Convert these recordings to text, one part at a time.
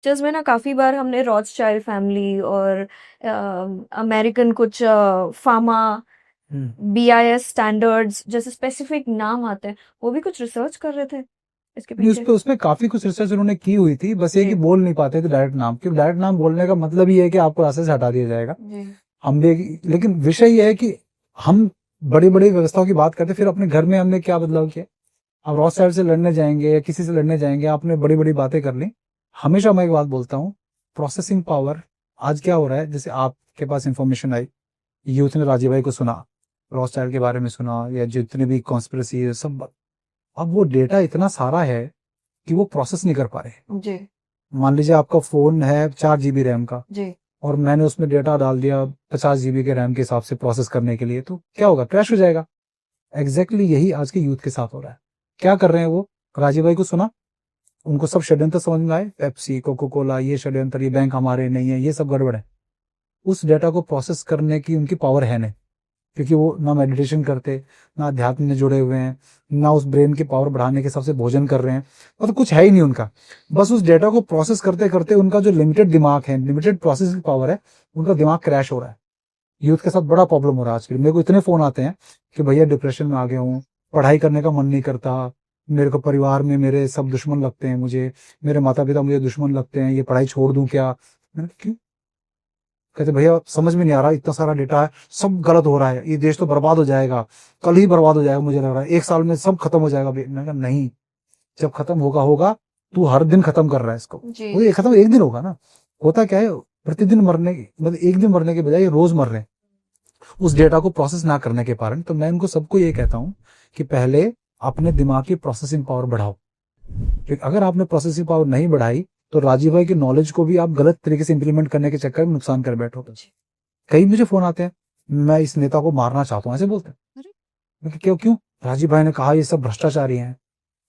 Pictures में ना काफ़ी बार हमने रॉथस्चाइल्ड फैमिली और अमेरिकन कुछ फार्मा बीआईएस स्टैंडर्ड्स जैसे स्पेसिफिक नाम आते हैं, वो भी कुछ रिसर्च कर रहे थे इसके नहीं, उस पीछे। पे उसमें काफी कुछ रिसर्च उन्होंने की हुई थी, बस ये कि जी बोल नहीं पाते थे डायरेक्ट नाम, क्योंकि डायरेक्ट नाम बोलने का मतलब ही है कि आपको रास्ते से हटा दिया जाएगा। जी हम भी, लेकिन विषय ये है कि हम बड़ी बड़ी व्यवस्थाओं की बात करते, फिर अपने घर में हमने क्या बदलाव किया। आप रॉस साइड से लड़ने जाएंगे या किसी से लड़ने जाएंगे, आपने बड़ी बड़ी बातें कर ली। हमेशा मैं एक बात बोलता हूँ, प्रोसेसिंग पावर। आज क्या हो रहा है, जैसे आपके पास इंफॉर्मेशन आई, यूथ ने राजीव भाई को सुना, रॉस के बारे में सुना, या जितने भी कॉन्स्पिरेसी है सब, अब वो डेटा इतना सारा है कि वो प्रोसेस नहीं कर पा रहे। जी मान लीजिए आपका फोन है 4 GB रैम का, जी और मैंने उसमें डेटा डाल दिया 50 GB के रैम के हिसाब से प्रोसेस करने के लिए, तो क्या होगा, क्रैश हो जाएगा। एग्जैक्टली यही आज के यूथ के साथ हो रहा है। क्या कर रहे हैं वो, राजीव भाई को सुना, उनको सब षड्यंत्र समझ में आए, पेप्सी, कोको कोला, ये षड्यंत्र, ये बैंक हमारे नहीं है, ये सब गड़बड़ है। उस डेटा को प्रोसेस करने की उनकी पावर है नहीं, क्योंकि वो ना मेडिटेशन करते, ना अध्यात्म में जुड़े हुए हैं, ना उस ब्रेन की पावर बढ़ाने के हिसाब से भोजन कर रहे हैं, मतलब कुछ है ही नहीं उनका। बस उस डेटा को प्रोसेस करते करते उनका जो लिमिटेड दिमाग है, लिमिटेड प्रोसेसिंग पावर है, उनका दिमाग क्रैश हो रहा है। यूथ के साथ बड़ा प्रॉब्लम हो रहा है आजकल। मेरे को इतने फोन आते हैं कि भैया डिप्रेशन में आ गया हूँ, पढ़ाई करने का मन नहीं करता, मेरे को परिवार में मेरे सब दुश्मन लगते हैं, मुझे मेरे माता पिता मुझे दुश्मन लगते हैं, ये पढ़ाई छोड़ दूं क्या। मैंने कहा, क्यों? कहते भैया समझ में नहीं आ रहा, इतना सारा डेटा है, सब गलत हो रहा है, ये देश तो बर्बाद हो जाएगा, कल ही बर्बाद हो जाएगा, मुझे लग रहा है 1 साल में सब खत्म हो जाएगा। मैंने कहा नहीं, जब खत्म होगा होगा, तू हर दिन खत्म कर रहा है इसको, जी वो ये खत्म एक दिन होगा ना। होता क्या है, प्रतिदिन मरने की, मतलब एक दिन मरने के बजाय रोज मर रहे हैं उस डेटा को प्रोसेस ना करने के कारण। तो मैं उनको सबको ये कहता हूँ कि पहले अपने दिमाग की प्रोसेसिंग पावर बढ़ाओ, क्योंकि अगर आपने प्रोसेसिंग पावर नहीं बढ़ाई, तो राजीव भाई के नॉलेज को भी आप गलत तरीके से इंप्लीमेंट करने के चक्कर में नुकसान कर बैठोगे। कई मुझे फोन आते हैं, मैं इस नेता को मारना चाहता हूँ, ऐसे बोलते हैं। अरे मैं कहा, क्यों क्यों? राजीव भाई ने कहा ये सब भ्रष्टाचारी हैं।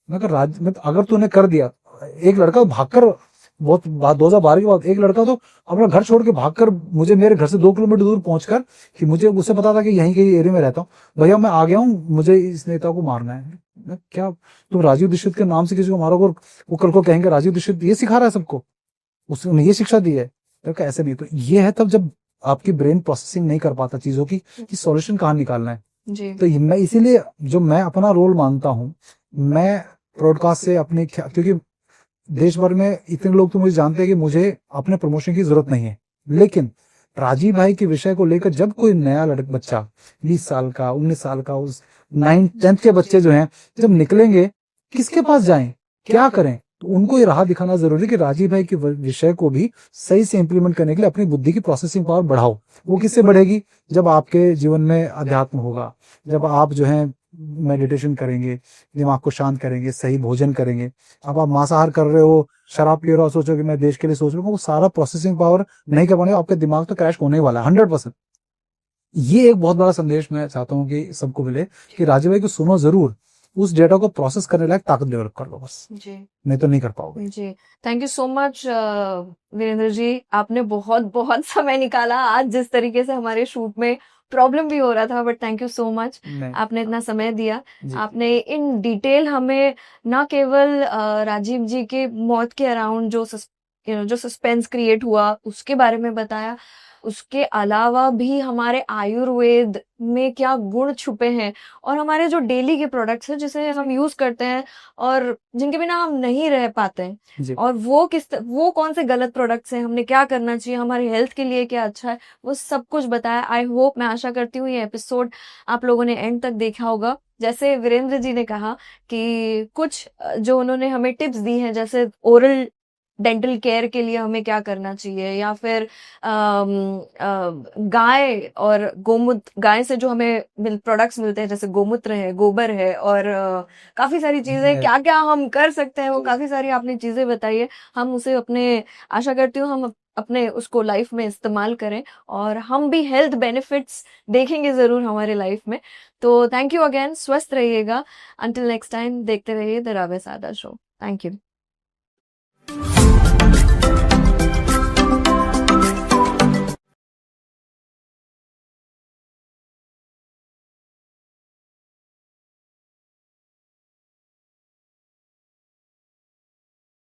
मैं कहा अगर तूने कर दिया, एक लड़का भागकर, बहुत बात 2012 के बाद एक लड़का तो अपना घर छोड़ के भागकर मुझे मेरे घर से 2 किलोमीटर दूर पहुंचकर, कि मुझे उससे पता था कि यहीं के एरिया में रहता हूँ, भैया मैं आ गया हूँ, मुझे इस नेता को मारना है। क्या तुम राजीव दीक्षित के नाम से किसी को मारोगे, और वो कल को कहेंगे राजीव दीक्षित ये सिखा रहा है सबको, उसने ये शिक्षा दी है। तो क्या ऐसे नहीं, तो ये है तब जब आपकी ब्रेन प्रोसेसिंग नहीं कर पाता चीजों की, कि सॉल्यूशन कहाँ निकालना है। जी तो मैं इसीलिए जो मैं अपना रोल मानता हूँ, मैं ब्रॉडकास्ट से अपने, क्योंकि देश भर में इतने लोग तो मुझे जानते हैं कि मुझे अपने प्रमोशन की जरूरत नहीं है, लेकिन राजीव भाई के विषय को लेकर जब कोई नया बच्चा 20 साल का, 19 साल का, उस 9th 10th के बच्चे जो हैं, जब निकलेंगे, किसके पास जाएं, क्या करें, तो उनको ये राह दिखाना जरूरी है कि राजीव भाई के विषय को भी सही से इंप्लीमेंट करने के लिए अपनी बुद्धि की प्रोसेसिंग पावर बढ़ाओ। वो किससे बढ़ेगी, जब आपके जीवन में अध्यात्म होगा, जब आप जो है मेडिटेशन करेंगे, दिमाग को शांत करेंगे, सही भोजन करेंगे। अब आप मांसाहार कर रहे हो, शराब पी रहे हो, सोचो कि मैं देश के लिए सोच रहा हूँ, वो सारा प्रोसेसिंग पावर नहीं कर पाने, आपका दिमाग तो क्रैश होने वाला है 100%। ये एक बहुत बड़ा संदेश मैं चाहता हूँ कि सबको मिले, कि राजीव भाई को सुनो जरूर, उस डेटा को प्रोसेस करने लायक ताकत डेवलप कर लो बस, जी नहीं तो नहीं कर पाओगे। जी। Thank you so much Virendra ji, आपने बहुत बहुत समय निकाला आज, जिस तरीके से हमारे शूट में प्रॉब्लम भी हो रहा था, but thank you so much, नहीं आपने इतना समय दिया। जी, आपने इन डिटेल हमें ना केवल राजीव जी के मौत के अराउंड जो सस्पेंस क्रिएट हुआ उसके बारे में बताया, उसके अलावा भी हमारे आयुर्वेद में क्या गुण छुपे हैं, और हमारे जो डेली के प्रोडक्ट्स हैं जिसे हम यूज करते हैं और जिनके बिना हम नहीं रह पाते हैं, जी, और वो कौन से गलत प्रोडक्ट्स हैं, हमने क्या करना चाहिए, हमारी हेल्थ के लिए क्या अच्छा है, वो सब कुछ बताया। आई होप, मैं आशा करती हूँ ये एपिसोड आप लोगों ने एंड तक देखा होगा। जैसे वीरेंद्र जी ने कहा कि कुछ जो उन्होंने हमें टिप्स दी हैं, जैसे ओरल डेंटल केयर के लिए हमें क्या करना चाहिए, या फिर गाय और गोमूत्र, गाय से जो हमें प्रोडक्ट्स मिलते हैं जैसे गोमूत्र है, गोबर है, और काफी सारी चीजें, क्या क्या हम कर सकते हैं, वो काफी सारी आपने चीजें बताई है। हम उसे अपने, आशा करती हूँ हम अपने उसको लाइफ में इस्तेमाल करें, और हम भी हेल्थ बेनिफिट्स देखेंगे जरूर हमारे लाइफ में। तो थैंक यू अगेन, स्वस्थ रहिएगा। अंटिल नेक्स्ट टाइम देखते रहिए द रावे सादा शो। Thank you.